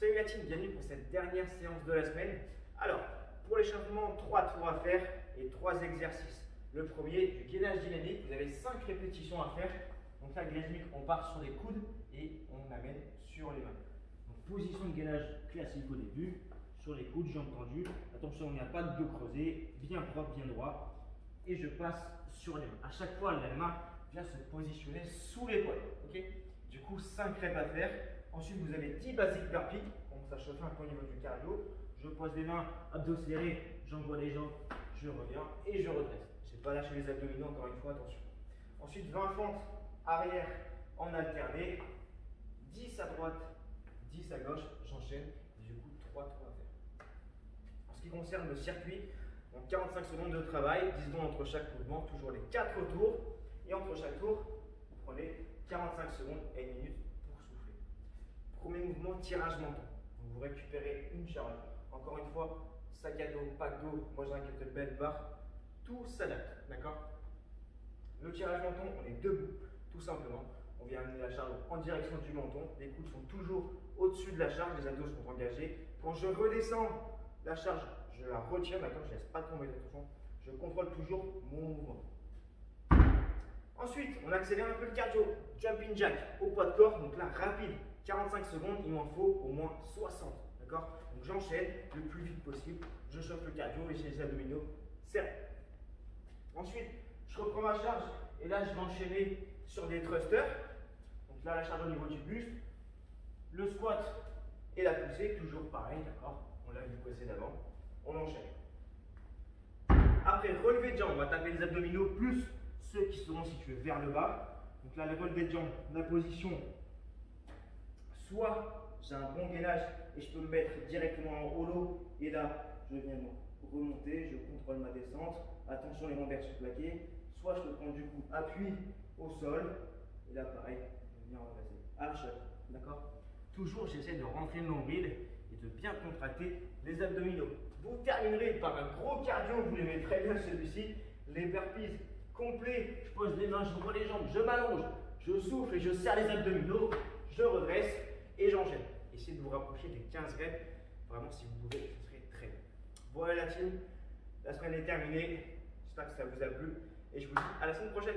Salut la team, bienvenue pour cette dernière séance de la semaine. Alors, pour l'échauffement, 3 tours à faire et 3 exercices. Le premier, du gainage dynamique, vous avez 5 répétitions à faire. Donc là, gainage dynamique, on part sur les coudes et on amène sur les mains. Donc, position de gainage classique au début, sur les coudes, jambes tendues. Attention, il n'y a pas de dos creusé, bien propre, bien droit. Et je passe sur les mains. À chaque fois, la main vient se positionner sous l'épaule. Okay, du coup, 5 reps à faire. Ensuite, vous avez 10 basic burpees. On commence à chauffer un peu au niveau du cardio. Je pose les mains, abdos serrés, j'envoie les jambes, je reviens et je redresse. Je n'ai pas lâché les abdominaux, encore une fois, attention. Ensuite, 20 fentes arrière en alterné. 10 à droite, 10 à gauche, j'enchaîne. Et du coup, 3 tours à faire. En ce qui concerne le circuit, donc 45 secondes de travail, 10 secondes entre chaque mouvement, toujours les 4 tours. Et entre chaque tour, vous prenez 45 secondes et 1 minute pour souffler. Premier mouvement, tirage menton. Vous récupérez une charge. Encore une fois, sac à dos, pack d'eau, moi j'ai un kettlebell bar, tout s'adapte, d'accord? Le tirage menton, on est debout, tout simplement. On vient amener la charge en direction du menton. Les coudes sont toujours au-dessus de la charge, les abdos sont engagés. Quand je redescends la charge, je la retiens, d'accord? Je ne laisse pas tomber, attention. Je contrôle toujours mon mouvement. Ensuite, on accélère un peu le cardio. Jumping jack au poids de corps, donc là rapide, 45 secondes, il m'en faut au moins 60. D'accord? Donc j'enchaîne le plus vite possible, je chauffe le cardio et j'ai les abdominaux serrés. Ensuite, je reprends ma charge et là je vais enchaîner sur des thrusters. Donc là la charge au niveau du buste, le squat et la poussée, toujours pareil, d'accord? On l'a vu précédemment, on enchaîne. Après, relevé de jambes, on va taper les abdominaux plus ceux qui seront situés vers le bas. Donc là, le relevé de jambes, la position, soit j'ai un bon gainage et je peux me mettre directement en holo et là, je viens remonter, je contrôle ma descente. Attention, les lombaires sont plaqués. Soit je peux prendre du coup appui au sol et là, pareil, je viens renverser. Arch-up, d'accord? Toujours, j'essaie de rentrer le nombril et de bien contracter les abdominaux. Vous terminerez par un gros cardio, vous l'aimez très bien celui-ci, les burpees complets. Je pose les mains, je ouvre les jambes, je m'allonge, je souffle et je serre les abdominaux, je redresse et j'enchaîne. Essayez de vous rapprocher des 15 reps. Vraiment, si vous pouvez, ce serait très bien. Voilà la team, la semaine est terminée. J'espère que ça vous a plu et je vous dis à la semaine prochaine.